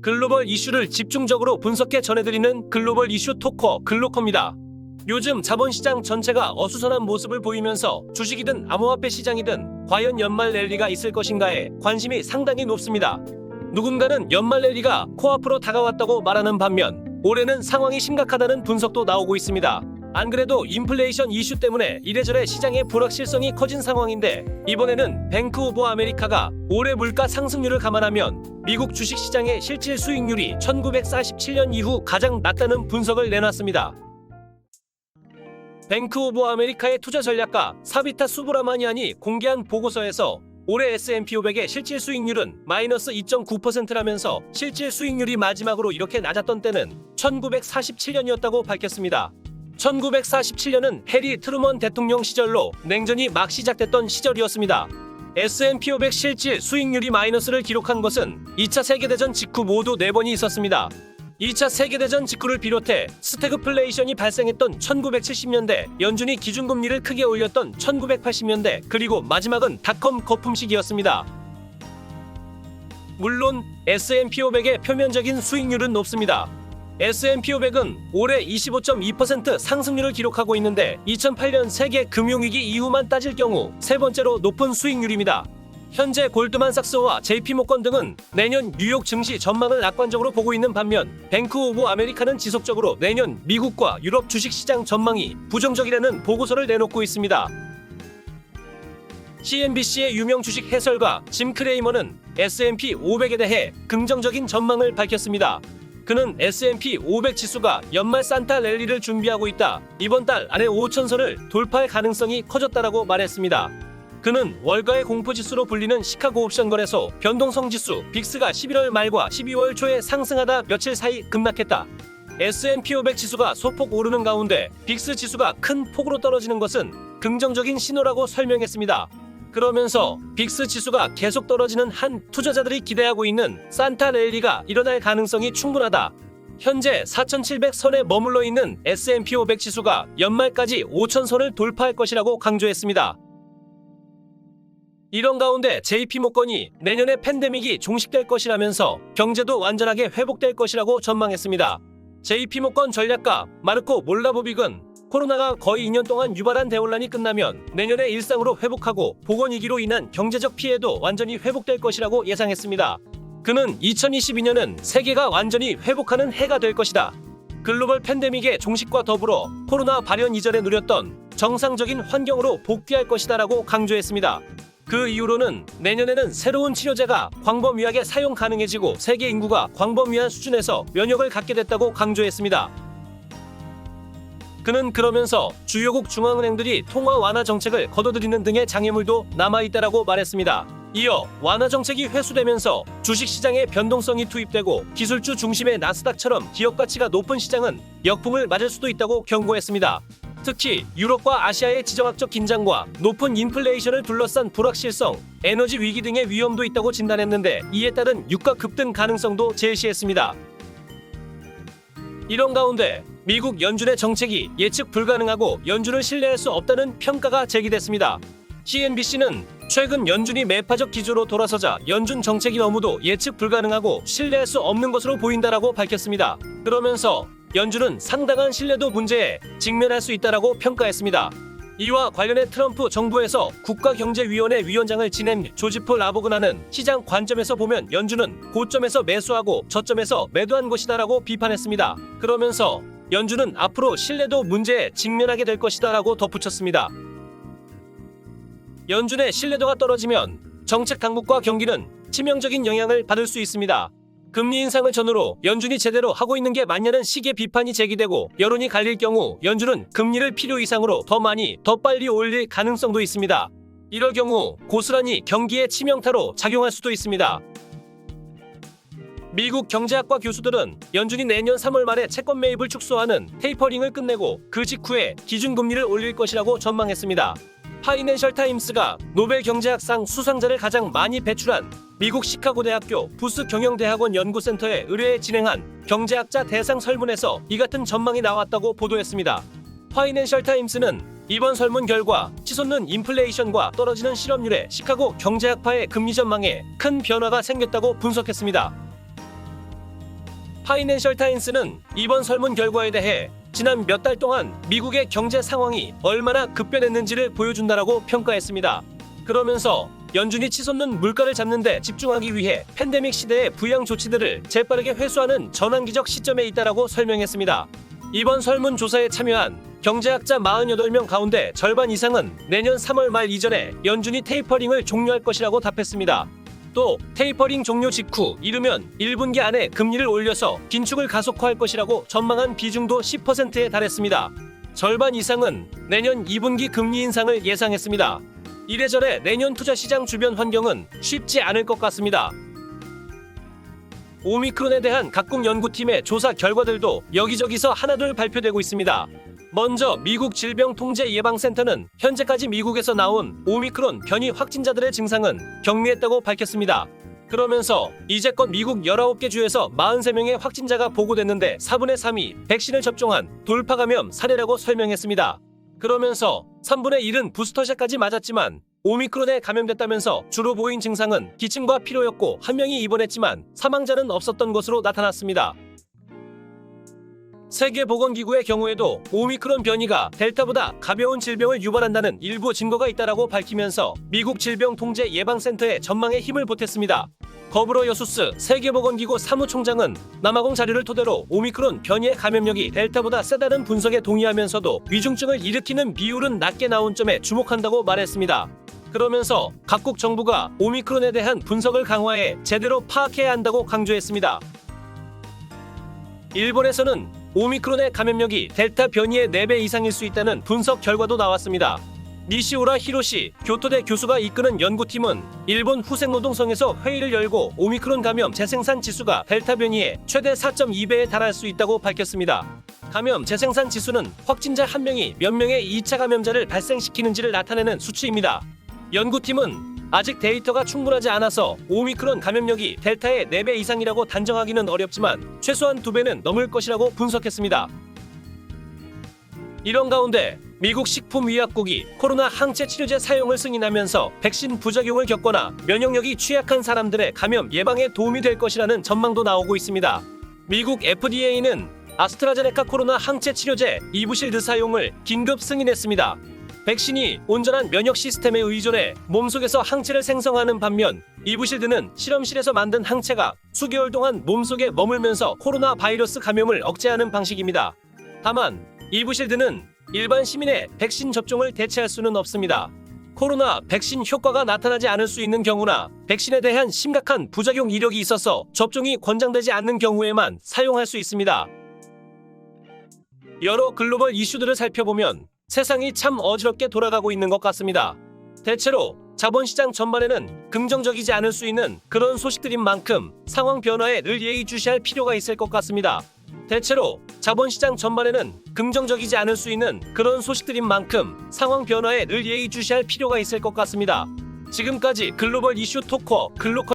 글로벌 이슈를 집중적으로 분석해 전해드리는 글로벌 이슈 토커 글로커입니다. 요즘 자본시장 전체가 어수선한 모습을 보이면서 주식이든 암호화폐 시장이든 과연 연말 랠리가 있을 것인가에 관심이 상당히 높습니다. 누군가는 연말 랠리가 코앞으로 다가왔다고 말하는 반면 올해는 상황이 심각하다는 분석도 나오고 있습니다. 안 그래도 인플레이션 이슈 때문에 이래저래 시장의 불확실성이 커진 상황인데 이번에는 뱅크 오브 아메리카가 올해 물가 상승률을 감안하면 미국 주식시장의 실질 수익률이 1947년 이후 가장 낮다는 분석을 내놨습니다. 뱅크 오브 아메리카의 투자 전략가 사비타 수브라마니안이 공개한 보고서에서 올해 S&P 500의 실질 수익률은 마이너스 2.9%라면서 실질 수익률이 마지막으로 이렇게 낮았던 때는 1947년이었다고 밝혔습니다. 1947년은 해리 트루먼 대통령 시절로 냉전이 막 시작됐던 시절이었습니다. S&P 500 실질 수익률이 마이너스를 기록한 것은 2차 세계대전 직후 모두 4번이 있었습니다. 2차 세계대전 직후를 비롯해 스태그플레이션이 발생했던 1970년대, 연준이 기준금리를 크게 올렸던 1980년대, 그리고 마지막은 닷컴 거품 시기였습니다. 물론 S&P 500의 표면적인 수익률은 높습니다. S&P 500은 올해 25.2% 상승률을 기록하고 있는데 2008년 세계 금융위기 이후만 따질 경우 세 번째로 높은 수익률입니다. 현재 골드만삭스와 JP모건 등은 내년 뉴욕 증시 전망을 낙관적으로 보고 있는 반면 뱅크 오브 아메리카는 지속적으로 내년 미국과 유럽 주식시장 전망이 부정적이라는 보고서를 내놓고 있습니다. CNBC의 유명 주식 해설가 짐 크레이머는 S&P 500에 대해 긍정적인 전망을 밝혔습니다. 그는 S&P 500 지수가 연말 산타 랠리를 준비하고 있다. 이번 달 안에 5,000선을 돌파할 가능성이 커졌다라고 말했습니다. 그는 월가의 공포지수로 불리는 시카고 옵션 거래소 변동성 지수 빅스가 11월 말과 12월 초에 상승하다 며칠 사이 급락했다. S&P 500 지수가 소폭 오르는 가운데 빅스 지수가 큰 폭으로 떨어지는 것은 긍정적인 신호라고 설명했습니다. 그러면서 빅스 지수가 계속 떨어지는 한 투자자들이 기대하고 있는 산타 랠리가 일어날 가능성이 충분하다. 현재 4,700선에 머물러 있는 S&P 500 지수가 연말까지 5,000선을 돌파할 것이라고 강조했습니다. 이런 가운데 JP모건이 내년에 팬데믹이 종식될 것이라면서 경제도 완전하게 회복될 것이라고 전망했습니다. JP모건 전략가 마르코 몰라보빅은 코로나가 거의 2년 동안 유발한 대혼란이 끝나면 내년에 일상으로 회복하고 보건위기로 인한 경제적 피해도 완전히 회복될 것이라고 예상했습니다. 그는 2022년은 세계가 완전히 회복하는 해가 될 것이다. 글로벌 팬데믹의 종식과 더불어 코로나 발현 이전에 누렸던 정상적인 환경으로 복귀할 것이다라고 강조했습니다. 그 이후로는 내년에는 새로운 치료제가 광범위하게 사용 가능해지고 세계 인구가 광범위한 수준에서 면역을 갖게 됐다고 강조했습니다. 그는 그러면서 주요국 중앙은행들이 통화 완화 정책을 거둬들이는 등의 장애물도 남아있다라고 말했습니다. 이어 완화 정책이 회수되면서 주식시장에 변동성이 투입되고 기술주 중심의 나스닥처럼 기업가치가 높은 시장은 역풍을 맞을 수도 있다고 경고했습니다. 특히 유럽과 아시아의 지정학적 긴장과 높은 인플레이션을 둘러싼 불확실성, 에너지 위기 등의 위험도 있다고 진단했는데 이에 따른 유가 급등 가능성도 제시했습니다. 이런 가운데 미국 연준의 정책이 예측 불가능하고 연준을 신뢰할 수 없다는 평가가 제기됐습니다. CNBC는 최근 연준이 매파적 기조로 돌아서자 연준 정책이 너무도 예측 불가능하고 신뢰할 수 없는 것으로 보인다라고 밝혔습니다. 그러면서 연준은 상당한 신뢰도 문제에 직면할 수 있다라고 평가했습니다. 이와 관련해 트럼프 정부에서 국가경제위원회 위원장을 지낸 조지프 라보그나는 시장 관점에서 보면 연준은 고점에서 매수하고 저점에서 매도한 것이다라고 비판했습니다. 그러면서 연준은 앞으로 신뢰도 문제에 직면하게 될 것이다라고 덧붙였습니다. 연준의 신뢰도가 떨어지면 정책 당국과 경기는 치명적인 영향을 받을 수 있습니다. 금리 인상을 전후로 연준이 제대로 하고 있는 게 맞냐는 식의 비판이 제기되고 여론이 갈릴 경우 연준은 금리를 필요 이상으로 더 많이 더 빨리 올릴 가능성도 있습니다. 이럴 경우 고스란히 경기에 치명타로 작용할 수도 있습니다. 미국 경제학과 교수들은 연준이 내년 3월 말에 채권 매입을 축소하는 테이퍼링을 끝내고 그 직후에 기준금리를 올릴 것이라고 전망했습니다. 파이낸셜 타임스가 노벨 경제학상 수상자를 가장 많이 배출한 미국 시카고 대학교 부스 경영대학원 연구센터에 의뢰해 진행한 경제학자 대상 설문에서 이 같은 전망이 나왔다고 보도했습니다. 파이낸셜 타임스는 이번 설문 결과 치솟는 인플레이션과 떨어지는 실업률에 시카고 경제학파의 금리 전망에 큰 변화가 생겼다고 분석했습니다. 파이낸셜 타임스는 이번 설문 결과에 대해 지난 몇 달 동안 미국의 경제 상황이 얼마나 급변했는지를 보여준다라고 평가했습니다. 그러면서 연준이 치솟는 물가를 잡는 데 집중하기 위해 팬데믹 시대의 부양 조치들을 재빠르게 회수하는 전환기적 시점에 있다라고 설명했습니다. 이번 설문조사에 참여한 경제학자 48명 가운데 절반 이상은 내년 3월 말 이전에 연준이 테이퍼링을 종료할 것이라고 답했습니다. 또 테이퍼링 종료 직후 이르면 1분기 안에 금리를 올려서 긴축을 가속화할 것이라고 전망한 비중도 10%에 달했습니다. 절반 이상은 내년 2분기 금리 인상을 예상했습니다. 이래저래 내년 투자시장 주변 환경은 쉽지 않을 것 같습니다. 오미크론에 대한 각국 연구팀의 조사 결과들도 여기저기서 하나둘 발표되고 있습니다. 먼저 미국 질병통제예방센터는 현재까지 미국에서 나온 오미크론 변이 확진자들의 증상은 경미했다고 밝혔습니다. 그러면서 이제껏 미국 19개 주에서 43명의 확진자가 보고됐는데 4분의 3이 백신을 접종한 돌파 감염 사례라고 설명했습니다. 그러면서 3분의 1은 부스터샷까지 맞았지만 오미크론에 감염됐다면서 주로 보인 증상은 기침과 피로였고 1명이 입원했지만 사망자는 없었던 것으로 나타났습니다. 세계보건기구의 경우에도 오미크론 변이가 델타보다 가벼운 질병을 유발한다는 일부 증거가 있다라고 밝히면서 미국 질병통제예방센터의 전망에 힘을 보탰습니다. 거브로여수스 세계보건기구 사무총장은 남아공 자료를 토대로 오미크론 변이의 감염력이 델타보다 세다는 분석에 동의하면서도 위중증을 일으키는 비율은 낮게 나온 점에 주목한다고 말했습니다. 그러면서 각국 정부가 오미크론에 대한 분석을 강화해 제대로 파악해야 한다고 강조했습니다. 일본에서는 오미크론의 감염력이 델타 변이의 4배 이상일 수 있다는 분석 결과도 나왔습니다. 니시우라 히로시 교토대 교수가 이끄는 연구팀은 일본 후생노동성에서 회의를 열고 오미크론 감염 재생산 지수가 델타 변이의 최대 4.2배에 달할 수 있다고 밝혔습니다. 감염 재생산 지수는 확진자 1명이 몇 명의 2차 감염자를 발생시키는지를 나타내는 수치입니다. 연구팀은 아직 데이터가 충분하지 않아서 오미크론 감염력이 델타의 4배 이상이라고 단정하기는 어렵지만 최소한 2배는 넘을 것이라고 분석했습니다. 이런 가운데 미국 식품의약국이 코로나 항체 치료제 사용을 승인하면서 백신 부작용을 겪거나 면역력이 취약한 사람들의 감염 예방에 도움이 될 것이라는 전망도 나오고 있습니다. 미국 FDA는 아스트라제네카 코로나 항체 치료제 이브실드 사용을 긴급 승인했습니다. 백신이 온전한 면역 시스템에 의존해 몸속에서 항체를 생성하는 반면 이브실드는 실험실에서 만든 항체가 수개월 동안 몸속에 머물면서 코로나 바이러스 감염을 억제하는 방식입니다. 다만 이브실드는 일반 시민의 백신 접종을 대체할 수는 없습니다. 코로나 백신 효과가 나타나지 않을 수 있는 경우나 백신에 대한 심각한 부작용 이력이 있어서 접종이 권장되지 않는 경우에만 사용할 수 있습니다. 여러 글로벌 이슈들을 살펴보면 세상이 참 어지럽게 돌아가고 있는 것 같습니다. 대체로 자본시장 전반에는 긍정적이지 않을 수 있는 그런 소식들인 만큼 상황 변화에 늘 예의주시할 필요가 있을 것 같습니다. 대체로 자본시장 전반에는 긍정적이지 않을 수 있는 그런 소식들인 만큼 상황 변화에 늘 예의주시할 필요가 있을 것 같습니다. 지금까지 글로벌 이슈 토커 글로컬